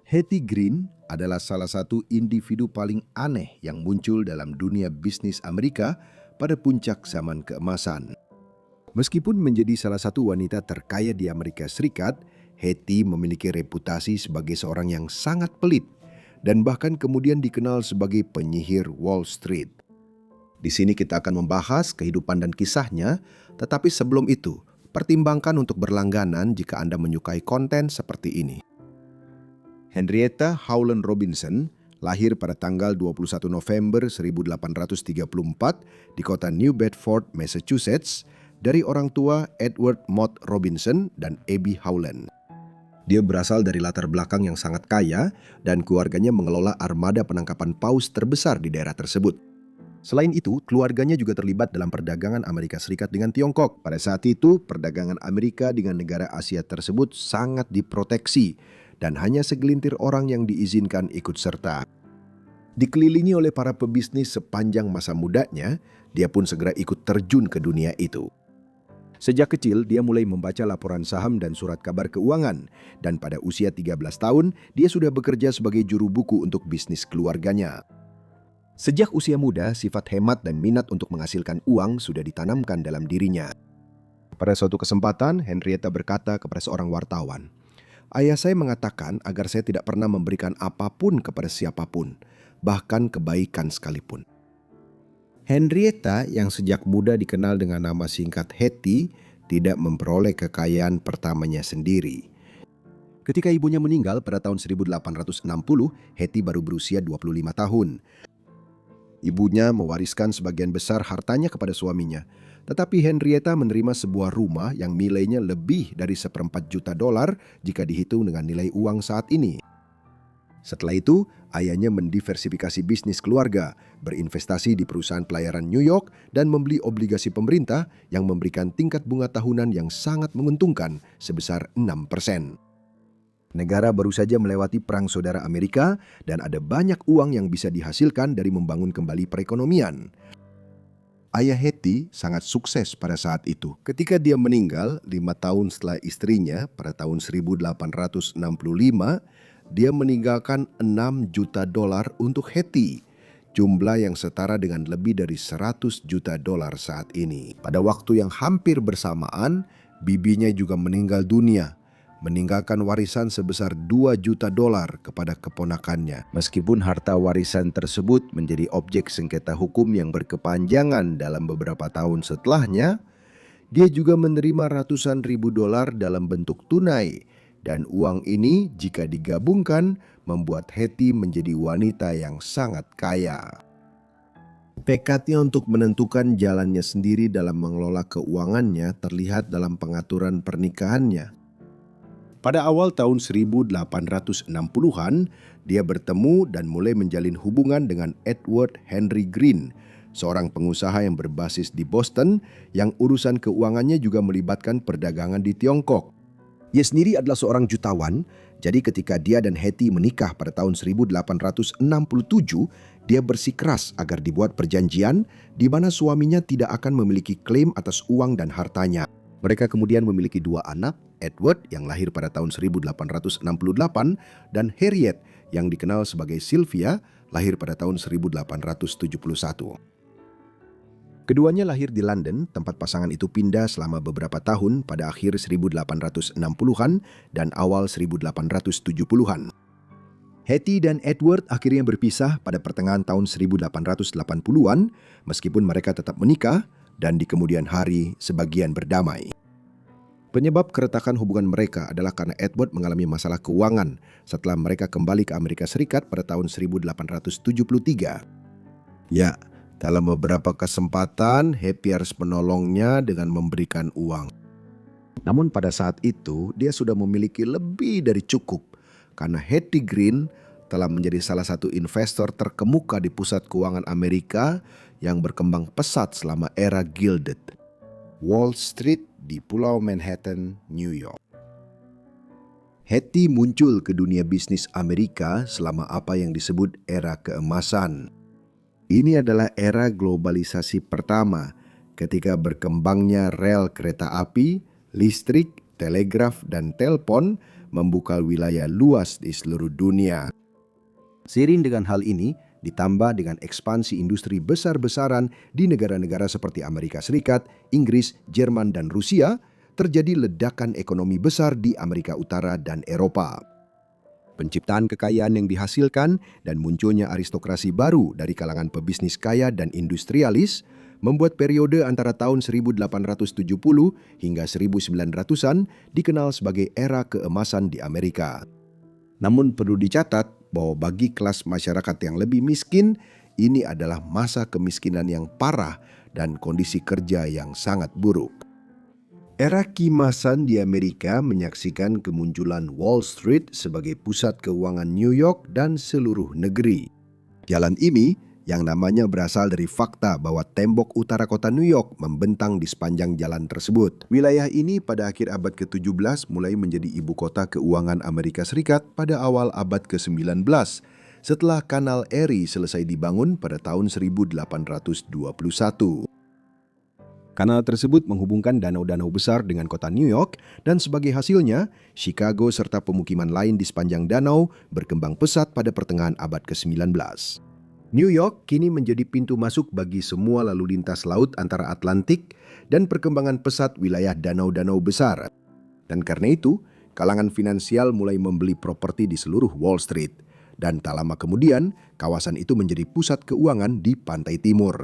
Hetty Green adalah salah satu individu paling aneh yang muncul dalam dunia bisnis Amerika pada puncak zaman keemasan. Meskipun menjadi salah satu wanita terkaya di Amerika Serikat, Hetty memiliki reputasi sebagai seorang yang sangat pelit dan bahkan kemudian dikenal sebagai penyihir Wall Street. Di sini kita akan membahas kehidupan dan kisahnya, tetapi sebelum itu, pertimbangkan untuk berlangganan jika Anda menyukai konten seperti ini. Henrietta Howland Robinson lahir pada tanggal 21 November 1834 di kota New Bedford, Massachusetts, dari orang tua Edward Mott Robinson dan Abby Howland. Dia berasal dari latar belakang yang sangat kaya dan keluarganya mengelola armada penangkapan paus terbesar di daerah tersebut. Selain itu, keluarganya juga terlibat dalam perdagangan Amerika Serikat dengan Tiongkok. Pada saat itu, perdagangan Amerika dengan negara Asia tersebut sangat diproteksi dan hanya segelintir orang yang diizinkan ikut serta. Dikelilingi oleh para pebisnis sepanjang masa mudanya, dia pun segera ikut terjun ke dunia itu. Sejak kecil, dia mulai membaca laporan saham dan surat kabar keuangan, dan pada usia 13 tahun, dia sudah bekerja sebagai juru buku untuk bisnis keluarganya. Sejak usia muda, sifat hemat dan minat untuk menghasilkan uang sudah ditanamkan dalam dirinya. Pada suatu kesempatan, Henrietta berkata kepada seorang wartawan, "Ayah saya mengatakan agar saya tidak pernah memberikan apapun kepada siapapun, bahkan kebaikan sekalipun." Henrietta yang sejak muda dikenal dengan nama singkat Hetty tidak memperoleh kekayaan pertamanya sendiri. Ketika ibunya meninggal pada tahun 1860, Hetty baru berusia 25 tahun. Ibunya mewariskan sebagian besar hartanya kepada suaminya, tetapi Henrietta menerima sebuah rumah yang nilainya lebih dari $1,4 juta jika dihitung dengan nilai uang saat ini. Setelah itu, ayahnya mendiversifikasi bisnis keluarga, berinvestasi di perusahaan pelayaran New York, dan membeli obligasi pemerintah yang memberikan tingkat bunga tahunan yang sangat menguntungkan sebesar 6%. Negara baru saja melewati Perang Saudara Amerika dan ada banyak uang yang bisa dihasilkan dari membangun kembali perekonomian. Ayah Hetty sangat sukses pada saat itu. Ketika dia meninggal 5 tahun setelah istrinya pada tahun 1865, dia meninggalkan $6 juta untuk Hetty, jumlah yang setara dengan lebih dari $100 juta saat ini. Pada waktu yang hampir bersamaan, bibinya juga meninggal dunia, meninggalkan warisan sebesar $2 juta kepada keponakannya. Meskipun harta warisan tersebut menjadi objek sengketa hukum yang berkepanjangan dalam beberapa tahun setelahnya, dia juga menerima ratusan ribu dolar dalam bentuk tunai. Dan uang ini jika digabungkan membuat Hetty menjadi wanita yang sangat kaya. Tekadnya untuk menentukan jalannya sendiri dalam mengelola keuangannya terlihat dalam pengaturan pernikahannya. Pada awal tahun 1860-an, dia bertemu dan mulai menjalin hubungan dengan Edward Henry Green, seorang pengusaha yang berbasis di Boston yang urusan keuangannya juga melibatkan perdagangan di Tiongkok. Dia sendiri adalah seorang jutawan, jadi ketika dia dan Hetty menikah pada tahun 1867, dia bersikeras agar dibuat perjanjian di mana suaminya tidak akan memiliki klaim atas uang dan hartanya. Mereka kemudian memiliki 2 anak, Edward yang lahir pada tahun 1868 dan Harriet yang dikenal sebagai Sylvia lahir pada tahun 1871. Keduanya lahir di London, tempat pasangan itu pindah selama beberapa tahun pada akhir 1860-an dan awal 1870-an. Hetty dan Edward akhirnya berpisah pada pertengahan tahun 1880-an, meskipun mereka tetap menikah dan di kemudian hari sebagian berdamai. Penyebab keretakan hubungan mereka adalah karena Edward mengalami masalah keuangan setelah mereka kembali ke Amerika Serikat pada tahun 1873. Ya, dalam beberapa kesempatan, Hetty harus menolongnya dengan memberikan uang. Namun pada saat itu, dia sudah memiliki lebih dari cukup karena Hetty Green telah menjadi salah satu investor terkemuka di pusat keuangan Amerika yang berkembang pesat selama era Gilded, Wall Street di Pulau Manhattan, New York. Hetty muncul ke dunia bisnis Amerika selama apa yang disebut era keemasan. Ini adalah era globalisasi pertama ketika berkembangnya rel kereta api, listrik, telegraf, dan telepon membuka wilayah luas di seluruh dunia. Seiring dengan hal ini, ditambah dengan ekspansi industri besar-besaran di negara-negara seperti Amerika Serikat, Inggris, Jerman, dan Rusia, terjadi ledakan ekonomi besar di Amerika Utara dan Eropa. Penciptaan kekayaan yang dihasilkan dan munculnya aristokrasi baru dari kalangan pebisnis kaya dan industrialis membuat periode antara tahun 1870 hingga 1900-an dikenal sebagai era keemasan di Amerika. Namun perlu dicatat bahwa bagi kelas masyarakat yang lebih miskin, ini adalah masa kemiskinan yang parah dan kondisi kerja yang sangat buruk. Era keemasan di Amerika menyaksikan kemunculan Wall Street sebagai pusat keuangan New York dan seluruh negeri. Jalan ini yang namanya berasal dari fakta bahwa tembok utara kota New York membentang di sepanjang jalan tersebut. Wilayah ini pada akhir abad ke-17 mulai menjadi ibu kota keuangan Amerika Serikat pada awal abad ke-19 setelah Kanal Erie selesai dibangun pada tahun 1821. Kanal tersebut menghubungkan danau-danau besar dengan kota New York dan sebagai hasilnya, Chicago serta pemukiman lain di sepanjang danau berkembang pesat pada pertengahan abad ke-19. New York kini menjadi pintu masuk bagi semua lalu lintas laut antara Atlantik dan perkembangan pesat wilayah danau-danau besar. Dan karena itu, kalangan finansial mulai membeli properti di seluruh Wall Street. Dan tak lama kemudian, kawasan itu menjadi pusat keuangan di pantai timur.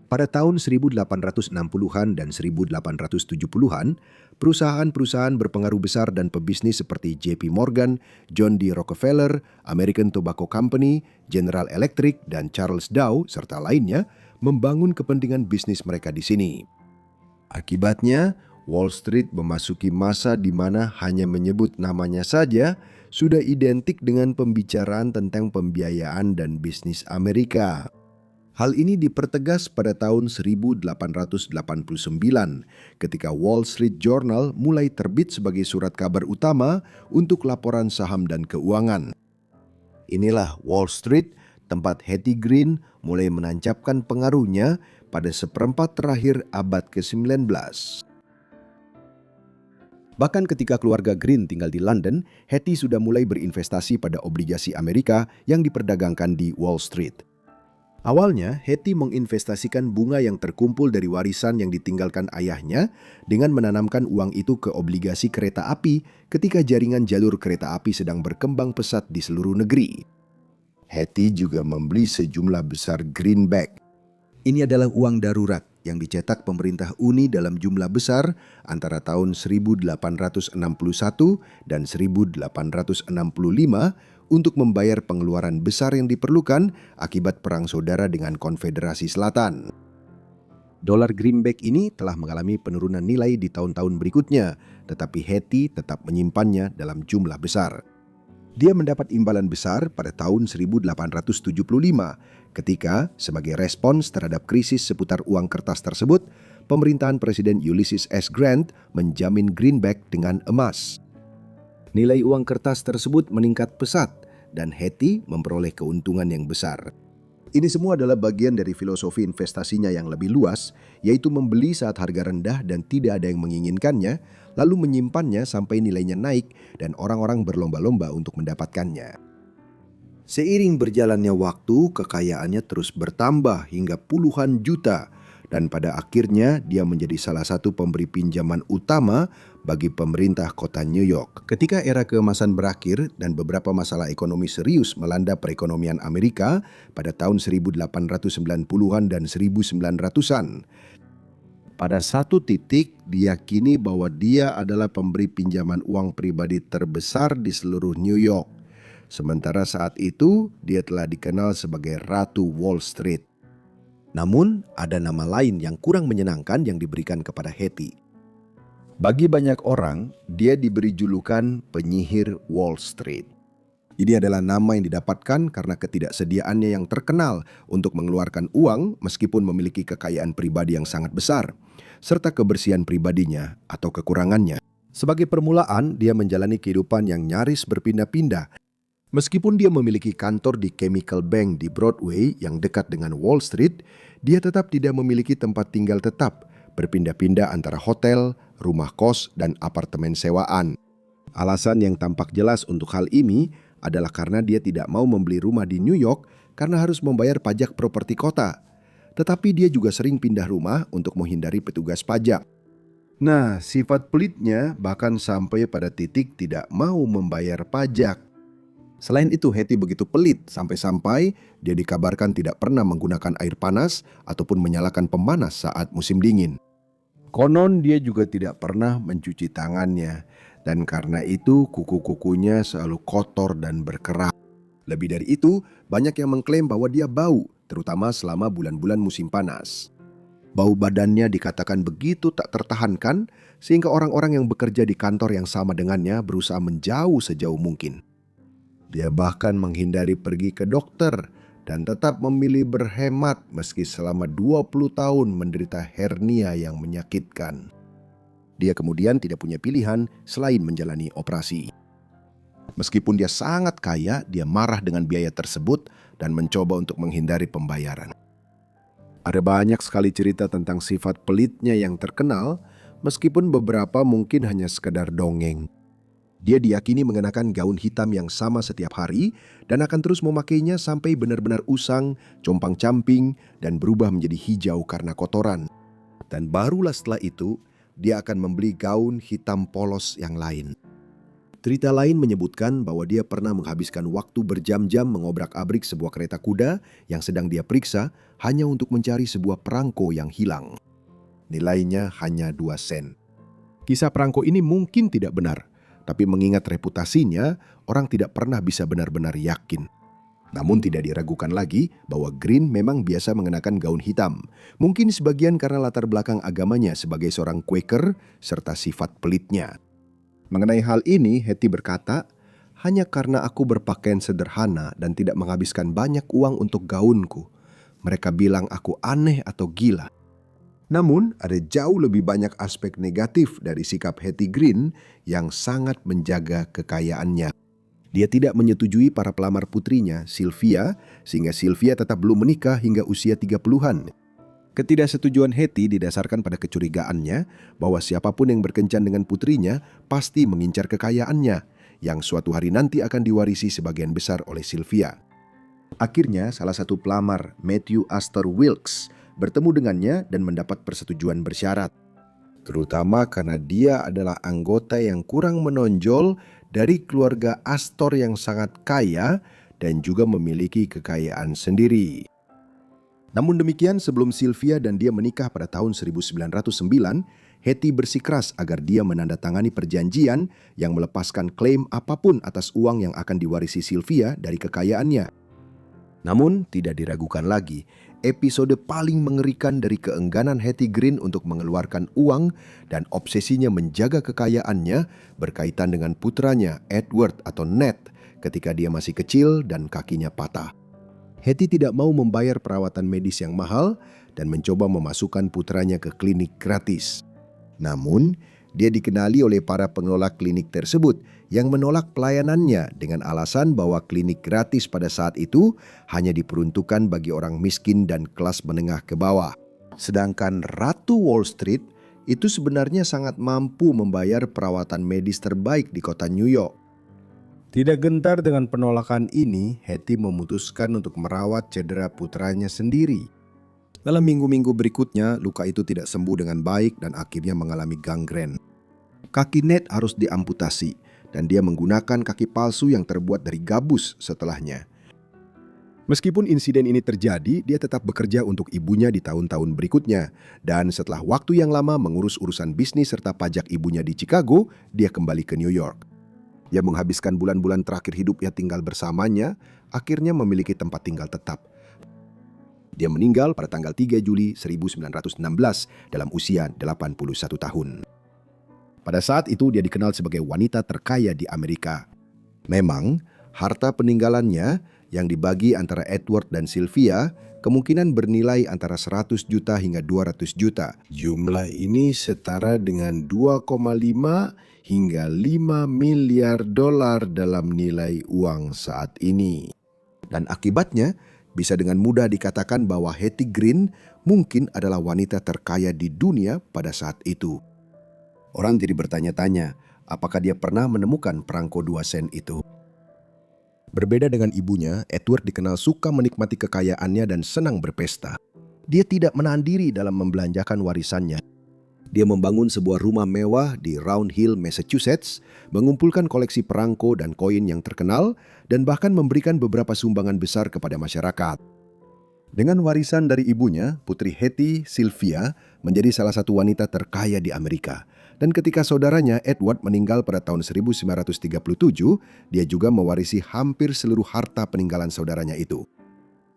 Pada tahun 1860-an dan 1870-an, perusahaan-perusahaan berpengaruh besar dan pebisnis seperti JP Morgan, John D. Rockefeller, American Tobacco Company, General Electric, dan Charles Dow, serta lainnya, membangun kepentingan bisnis mereka di sini. Akibatnya, Wall Street memasuki masa di mana hanya menyebut namanya saja sudah identik dengan pembicaraan tentang pembiayaan dan bisnis Amerika. Hal ini dipertegas pada tahun 1889 ketika Wall Street Journal mulai terbit sebagai surat kabar utama untuk laporan saham dan keuangan. Inilah Wall Street, tempat Hetty Green mulai menancapkan pengaruhnya pada seperempat terakhir abad ke-19. Bahkan ketika keluarga Green tinggal di London, Hetty sudah mulai berinvestasi pada obligasi Amerika yang diperdagangkan di Wall Street. Awalnya, Hetty menginvestasikan bunga yang terkumpul dari warisan yang ditinggalkan ayahnya dengan menanamkan uang itu ke obligasi kereta api ketika jaringan jalur kereta api sedang berkembang pesat di seluruh negeri. Hetty juga membeli sejumlah besar greenback. Ini adalah uang darurat yang dicetak pemerintah Uni dalam jumlah besar antara tahun 1861 dan 1865 untuk membayar pengeluaran besar yang diperlukan akibat perang saudara dengan Konfederasi Selatan. Dolar greenback ini telah mengalami penurunan nilai di tahun-tahun berikutnya, tetapi Hetty tetap menyimpannya dalam jumlah besar. Dia mendapat imbalan besar pada tahun 1875 ketika sebagai respons terhadap krisis seputar uang kertas tersebut, pemerintahan Presiden Ulysses S. Grant menjamin greenback dengan emas. Nilai uang kertas tersebut meningkat pesat dan Hetty memperoleh keuntungan yang besar. Ini semua adalah bagian dari filosofi investasinya yang lebih luas, yaitu membeli saat harga rendah dan tidak ada yang menginginkannya, lalu menyimpannya sampai nilainya naik dan orang-orang berlomba-lomba untuk mendapatkannya. Seiring berjalannya waktu, kekayaannya terus bertambah hingga puluhan juta, dan pada akhirnya dia menjadi salah satu pemberi pinjaman utama bagi pemerintah kota New York. Ketika era keemasan berakhir dan beberapa masalah ekonomi serius melanda perekonomian Amerika pada tahun 1890-an dan 1900-an, pada satu titik diyakini bahwa dia adalah pemberi pinjaman uang pribadi terbesar di seluruh New York. Sementara saat itu dia telah dikenal sebagai Ratu Wall Street. Namun, ada nama lain yang kurang menyenangkan yang diberikan kepada Hetty. Bagi banyak orang, dia diberi julukan penyihir Wall Street. Ini adalah nama yang didapatkan karena ketidaksediaannya yang terkenal untuk mengeluarkan uang meskipun memiliki kekayaan pribadi yang sangat besar, serta kebersihan pribadinya atau kekurangannya. Sebagai permulaan, dia menjalani kehidupan yang nyaris berpindah-pindah. Meskipun dia memiliki kantor di Chemical Bank di Broadway yang dekat dengan Wall Street, dia tetap tidak memiliki tempat tinggal tetap, berpindah-pindah antara hotel, rumah kos, dan apartemen sewaan. Alasan yang tampak jelas untuk hal ini adalah karena dia tidak mau membeli rumah di New York karena harus membayar pajak properti kota. Tetapi dia juga sering pindah rumah untuk menghindari petugas pajak. Nah, sifat pelitnya bahkan sampai pada titik tidak mau membayar pajak. Selain itu, Hetty begitu pelit sampai-sampai dia dikabarkan tidak pernah menggunakan air panas ataupun menyalakan pemanas saat musim dingin. Konon dia juga tidak pernah mencuci tangannya, dan karena itu kuku-kukunya selalu kotor dan berkerak. Lebih dari itu, banyak yang mengklaim bahwa dia bau, terutama selama bulan-bulan musim panas. Bau badannya dikatakan begitu tak tertahankan, sehingga orang-orang yang bekerja di kantor yang sama dengannya berusaha menjauh sejauh mungkin. Dia bahkan menghindari pergi ke dokter dan tetap memilih berhemat meski selama 20 tahun menderita hernia yang menyakitkan. Dia kemudian tidak punya pilihan selain menjalani operasi. Meskipun dia sangat kaya, dia marah dengan biaya tersebut dan mencoba untuk menghindari pembayaran. Ada banyak sekali cerita tentang sifat pelitnya yang terkenal, meskipun beberapa mungkin hanya sekadar dongeng. Dia diyakini mengenakan gaun hitam yang sama setiap hari dan akan terus memakainya sampai benar-benar usang, compang-camping, dan berubah menjadi hijau karena kotoran. Dan barulah setelah itu, dia akan membeli gaun hitam polos yang lain. Cerita lain menyebutkan bahwa dia pernah menghabiskan waktu berjam-jam mengobrak-abrik sebuah kereta kuda yang sedang dia periksa hanya untuk mencari sebuah perangko yang hilang. Nilainya hanya 2 sen. Kisah perangko ini mungkin tidak benar, tapi mengingat reputasinya, orang tidak pernah bisa benar-benar yakin. Namun tidak diragukan lagi bahwa Green memang biasa mengenakan gaun hitam. Mungkin sebagian karena latar belakang agamanya sebagai seorang Quaker serta sifat pelitnya. Mengenai hal ini, Hetty berkata, "Hanya karena aku berpakaian sederhana dan tidak menghabiskan banyak uang untuk gaunku, mereka bilang aku aneh atau gila." Namun, ada jauh lebih banyak aspek negatif dari sikap Hetty Green yang sangat menjaga kekayaannya. Dia tidak menyetujui para pelamar putrinya, Sylvia, sehingga Sylvia tetap belum menikah hingga usia 30-an. Ketidaksetujuan Hetty didasarkan pada kecurigaannya bahwa siapapun yang berkencan dengan putrinya pasti mengincar kekayaannya, yang suatu hari nanti akan diwarisi sebagian besar oleh Sylvia. Akhirnya, salah satu pelamar, Matthew Astor Wilkes, bertemu dengannya dan mendapat persetujuan bersyarat. Terutama karena dia adalah anggota yang kurang menonjol dari keluarga Astor yang sangat kaya dan juga memiliki kekayaan sendiri. Namun demikian, sebelum Sylvia dan dia menikah pada tahun 1909, Hetty bersikeras agar dia menandatangani perjanjian yang melepaskan klaim apapun atas uang yang akan diwarisi Sylvia dari kekayaannya. Namun, tidak diragukan lagi, episode paling mengerikan dari keengganan Hetty Green untuk mengeluarkan uang dan obsesinya menjaga kekayaannya berkaitan dengan putranya Edward atau Ned ketika dia masih kecil dan kakinya patah. Hetty tidak mau membayar perawatan medis yang mahal dan mencoba memasukkan putranya ke klinik gratis. Namun, dia dikenali oleh para pengelola klinik tersebut yang menolak pelayanannya dengan alasan bahwa klinik gratis pada saat itu hanya diperuntukkan bagi orang miskin dan kelas menengah ke bawah. Sedangkan Ratu Wall Street itu sebenarnya sangat mampu membayar perawatan medis terbaik di kota New York. Tidak gentar dengan penolakan ini, Hetty memutuskan untuk merawat cedera putranya sendiri. Dalam minggu-minggu berikutnya, luka itu tidak sembuh dengan baik dan akhirnya mengalami gangren. Kaki Ned harus diamputasi dan dia menggunakan kaki palsu yang terbuat dari gabus setelahnya. Meskipun insiden ini terjadi, dia tetap bekerja untuk ibunya di tahun-tahun berikutnya. Dan setelah waktu yang lama mengurus urusan bisnis serta pajak ibunya di Chicago, dia kembali ke New York. Dia menghabiskan bulan-bulan terakhir hidupnya tinggal bersamanya, akhirnya memiliki tempat tinggal tetap. Dia meninggal pada tanggal 3 Juli 1916 dalam usia 81 tahun. Pada saat itu dia dikenal sebagai wanita terkaya di Amerika. Memang, harta peninggalannya yang dibagi antara Edward dan Sylvia kemungkinan bernilai antara 100 juta hingga 200 juta. Jumlah ini setara dengan 2,5 hingga 5 miliar dolar dalam nilai uang saat ini. Dan akibatnya, bisa dengan mudah dikatakan bahwa Hetty Green mungkin adalah wanita terkaya di dunia pada saat itu. Orang jadi bertanya-tanya, apakah dia pernah menemukan perangko 2 sen itu. Berbeda dengan ibunya, Edward dikenal suka menikmati kekayaannya dan senang berpesta. Dia tidak menahan diri dalam membelanjakan warisannya. Dia membangun sebuah rumah mewah di Round Hill, Massachusetts, mengumpulkan koleksi perangko dan koin yang terkenal, dan bahkan memberikan beberapa sumbangan besar kepada masyarakat. Dengan warisan dari ibunya, Putri Hetty Sylvia menjadi salah satu wanita terkaya di Amerika. Dan ketika saudaranya Edward meninggal pada tahun 1937, dia juga mewarisi hampir seluruh harta peninggalan saudaranya itu.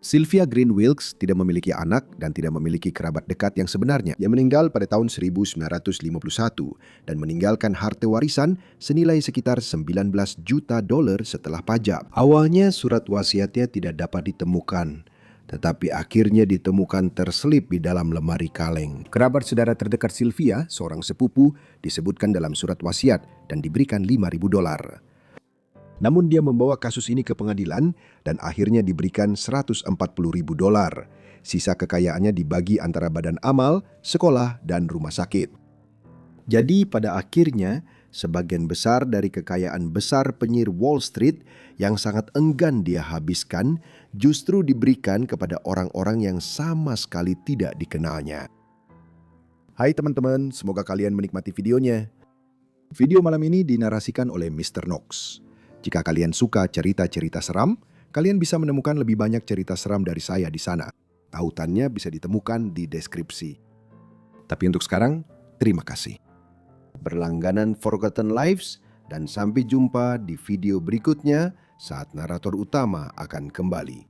Sylvia Green Wilkes tidak memiliki anak dan tidak memiliki kerabat dekat yang sebenarnya. Dia meninggal pada tahun 1951 dan meninggalkan harta warisan senilai sekitar $19 juta setelah pajak. Awalnya surat wasiatnya tidak dapat ditemukan, tetapi akhirnya ditemukan terselip di dalam lemari kaleng. Kerabat saudara terdekat Sylvia, seorang sepupu, disebutkan dalam surat wasiat dan diberikan $5.000. Namun dia membawa kasus ini ke pengadilan dan akhirnya diberikan $140.000. Sisa kekayaannya dibagi antara badan amal, sekolah, dan rumah sakit. Jadi pada akhirnya, sebagian besar dari kekayaan besar penyihir Wall Street yang sangat enggan dia habiskan justru diberikan kepada orang-orang yang sama sekali tidak dikenalnya. Hai teman-teman, semoga kalian menikmati videonya. Video malam ini dinarasikan oleh Mr. Knox. Jika kalian suka cerita-cerita seram, kalian bisa menemukan lebih banyak cerita seram dari saya di sana. Tautannya bisa ditemukan di deskripsi. Tapi untuk sekarang, terima kasih. Berlangganan Forgotten Lives, dan sampai jumpa di video berikutnya saat narator utama akan kembali.